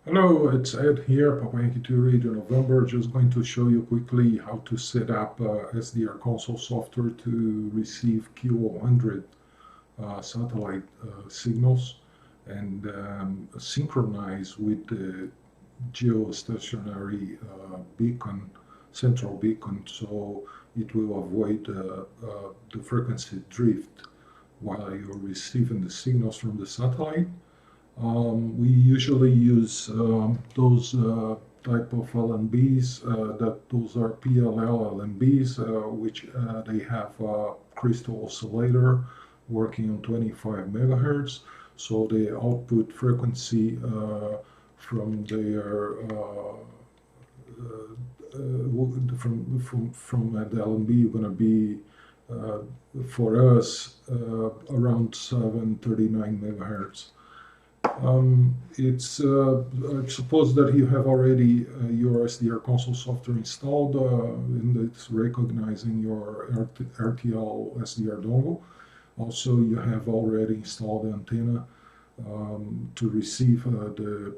Hello, it's Ed here, Papa Yankee 2 Radio November. Just going to show you quickly how to set up SDR-Console software to receive QO-100 satellite signals and synchronize with the geostationary beacon, central beacon, so it will avoid the frequency drift while you're receiving the signals from the satellite. We usually use those type of LNBs, those are PLL LNBs, which they have a crystal oscillator working on 25 megahertz. So the output frequency from their from the LNB are going to be for us around 739 megahertz. I suppose that you have already your SDR-Console software installed and it's recognizing your RTL-SDR dongle. Also, you have already installed the antenna to receive the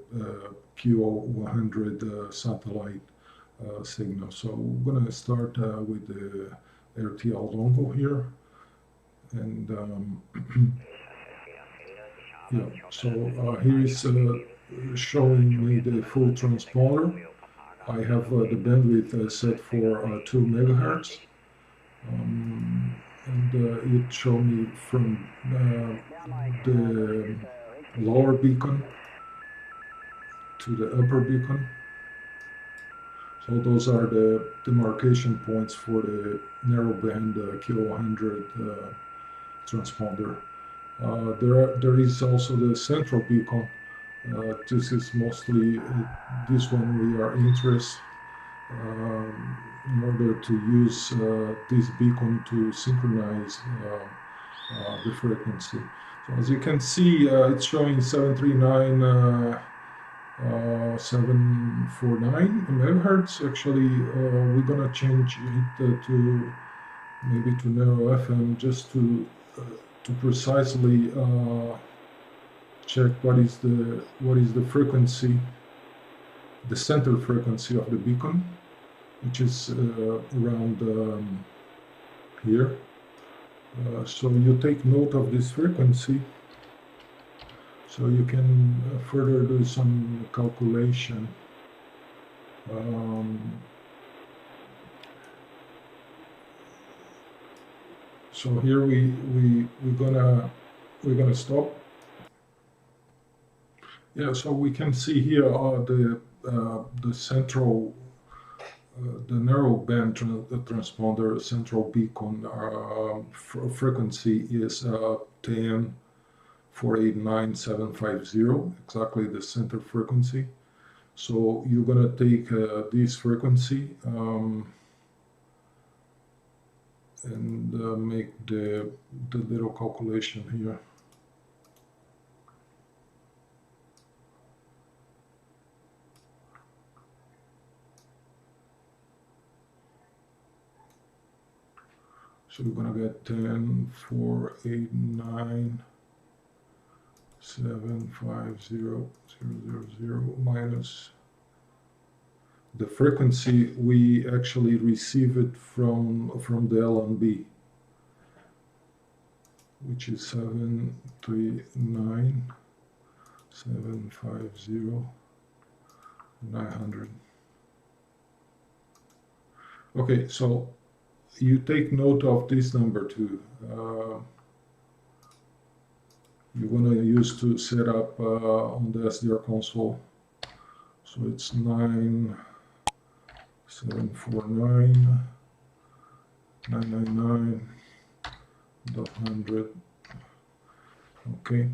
QO-100 satellite signal. So we're going to start with the RTL dongle here. And yeah, so here is showing me the full transponder. I have the bandwidth set for 2 megahertz. And it showed me from the lower beacon to the upper beacon. So those are the demarcation points for the narrowband QO-100 transponder. There is also the central beacon. This is mostly this one we are interested in order to use this beacon to synchronize the frequency. So as you can see, it's showing 739 749 megahertz. Actually, we're gonna change it to maybe to narrow FM just to precisely check what is the frequency, the center frequency of the beacon, which is around here. So you take note of this frequency, so you can further do some calculation. So here we're gonna stop. Yeah, so we can see here the central, the narrowband transponder central beacon frequency is 10,489,750, exactly the center frequency. So you're gonna take this frequency and make the little calculation here. So we're gonna get 10,489,750,000 minus the frequency we actually receive it from the LNB, which is 739,750,900. Okay, so you take note of this number too. You're gonna use to set up on the SDR-Console. So it's 9,749,999.100. Okay.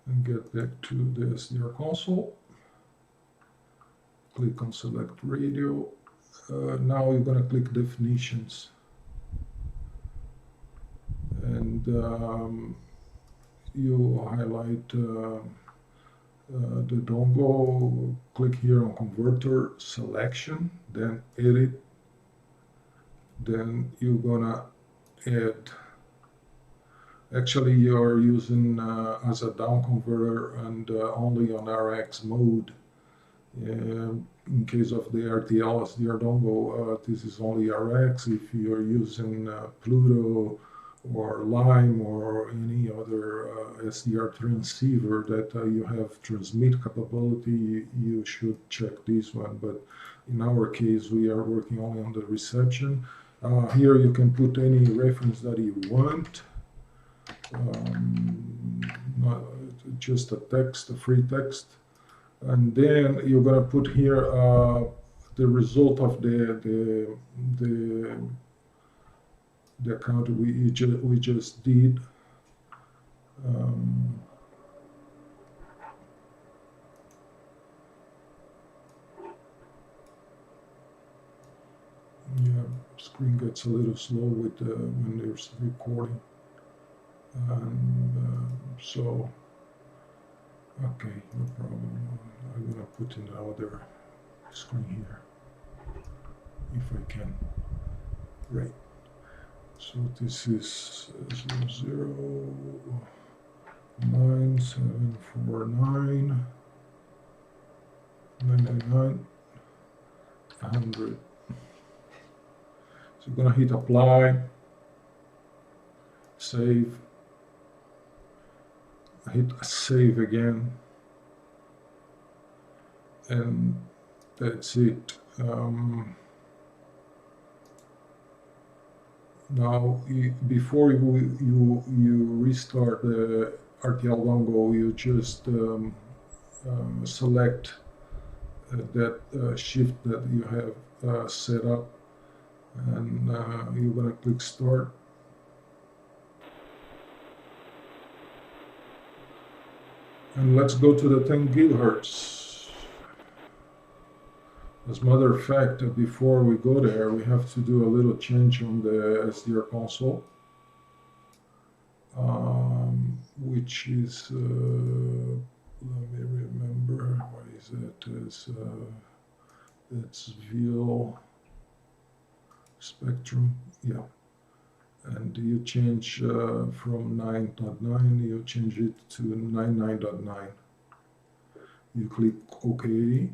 And get back to the SDR-Console. Click on select radio. Now you're gonna click definitions. And you highlight the dongle, click here on converter selection, then edit. Then you're gonna add Actually, you're using as a down converter and only on RX mode. In case of the RTL-SDR dongle, this is only RX. If you're using Pluto or Lime or any other SDR transceiver that you have transmit capability, you should check this one. But in our case, we are working only on the reception. Here you can put any reference that you want. Not just a text, a free text. And then you're gonna put here the result of the account we just did. Yeah, screen gets a little slow with when there's recording, and so okay, no problem. I'm gonna put in another screen here if I can. Great. So this is 009749999 100. So I'm gonna hit apply, save, hit save again, and that's it. Now, before you restart the RTL dongle, you just select that shift that you have set up, and you're gonna click start. And let's go to the 10 gigahertz. As a matter of fact, before we go there, we have to do a little change on the SDR-Console, which is, let me remember, what is it? It's VL Spectrum, yeah. And you change from 9.9, you change it to 99.9. You click OK.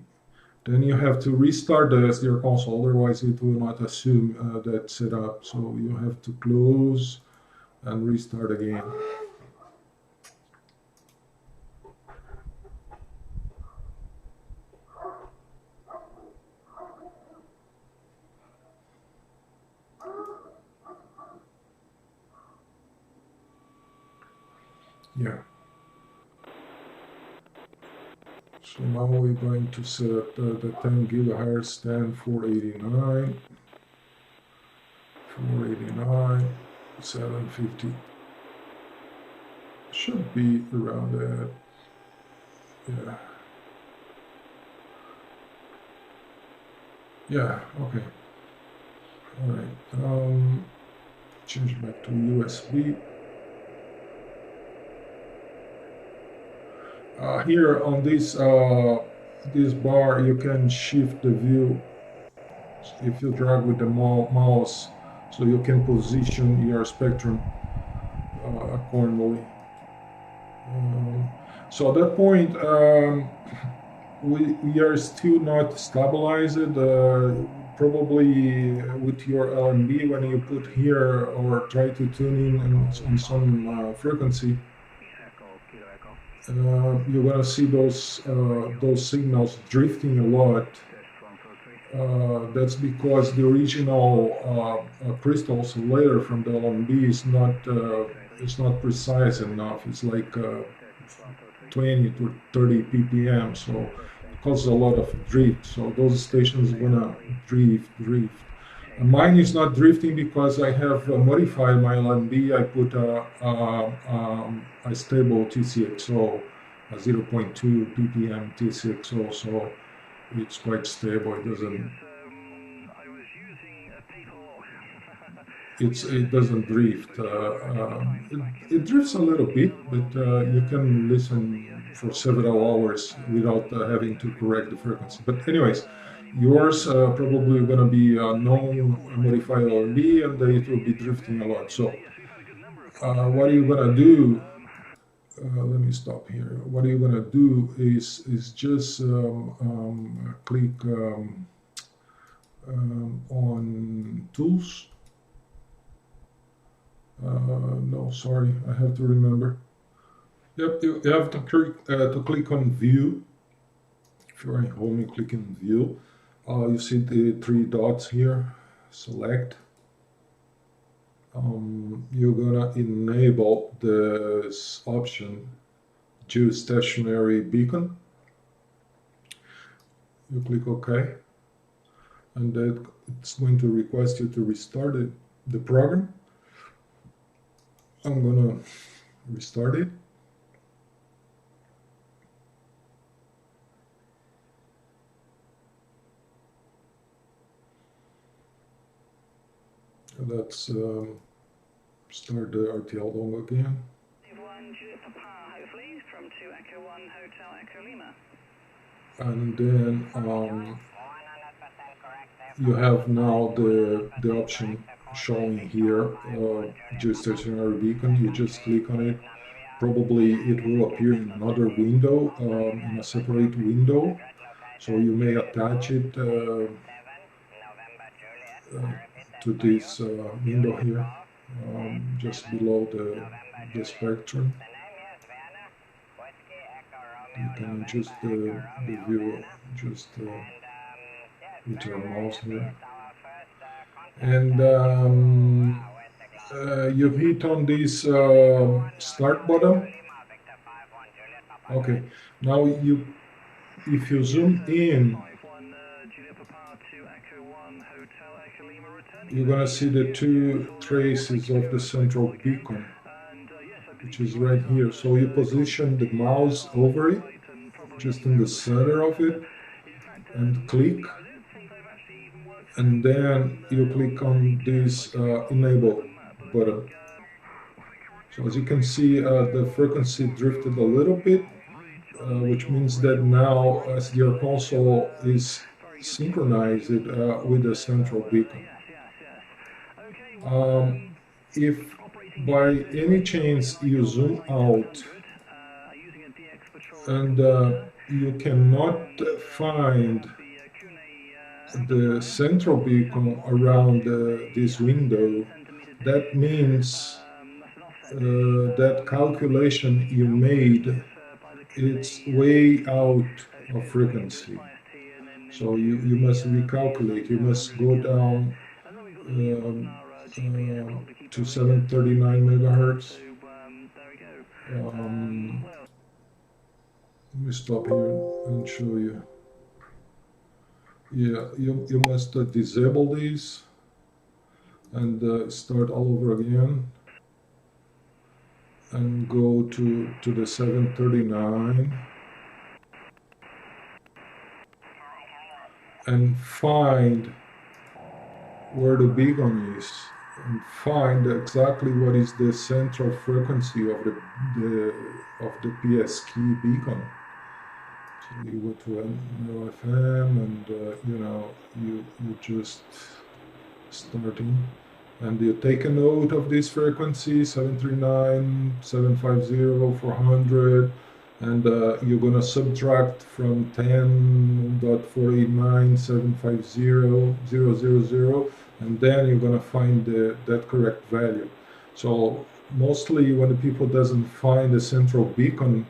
Then you have to restart the SDR-Console, otherwise it will not assume that setup. So you have to close and restart again. Yeah. So now we're going to set the 10 gigahertz, then 489, 750. Should be around that. Yeah. Yeah, okay. All right. Change back to USB. Here on this this bar, you can shift the view if you drag with the mouse, so you can position your spectrum accordingly. So at that point, we are still not stabilized. Probably with your LNB, when you put here or try to tune in on some frequency, you're gonna see those signals drifting a lot. That's because the original crystal oscillator from the LNB is not precise enough. It's like 20 to 30 ppm, so it causes a lot of drift. So those stations are gonna drift. And mine is not drifting because I have modified my LNB. I put a stable TCXO, a 0.2 ppm TCXO, so it's quite stable. It doesn't drift. It drifts a little bit, but you can listen for several hours without having to correct the frequency. But anyways, yours probably going to be a non-modified LNB, and it will be drifting a lot. So what you're gonna do, let me stop here. What you're gonna do is just click on tools. No, sorry, I have to remember. Yep, you have to click on view. If you're at home, you click on view. You see the three dots here. Select. You're gonna enable this option, geostationary beacon. You click OK, and that it's going to request you to restart the program. I'm gonna restart it. Let's start the RTL dongle again. And then you have now the option showing here, geostationary beacon. You just click on it. Probably it will appear in another window, in a separate window. So you may attach it to this window here, just below the spectrum. You can adjust the view just with your mouse here. And you hit on this start button. Okay, now if you zoom in, you're gonna see the two traces of the central beacon, which is right here. So you position the mouse over it, just in the center of it, and click. And then you click on this enable button. So as you can see, the frequency drifted a little bit, which means that now SDR-Console is synchronized with the central beacon. If by any chance you zoom out and you cannot find the central beacon around this window, that means that calculation you made, it's way out of frequency. So you must recalculate. You must go down to 739 megahertz. Let me stop here and show you. Yeah, you must disable these and start all over again and go to the 739 and find where the beacon is and find exactly what is the central frequency of the PS key beacon. So you go to FM and you just starting, and you take a note of this frequency 739, 750, 400, and you're gonna subtract from 10.489.750.000, and then you're gonna find that correct value. So mostly when the people doesn't find the central beacon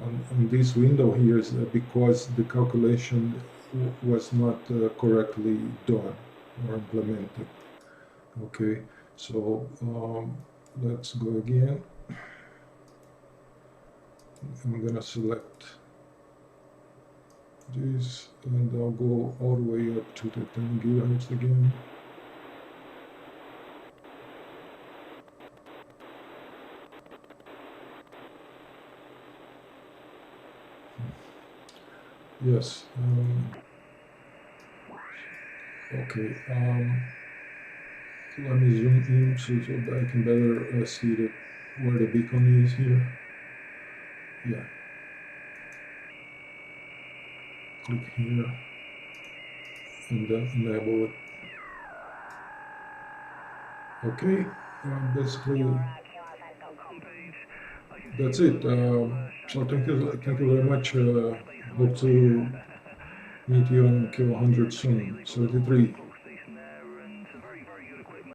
on this window here is because the calculation was not correctly done or implemented. Okay, so let's go again. I'm gonna select this and I'll go all the way up to the 10 gigahertz again. Yes. Okay. Let me zoom in so I can better see where the beacon is here. Yeah. Click here and then enable it. Okay. Basically, that's it. So thank you very much. Hope to meet you on QO-100 soon. 73.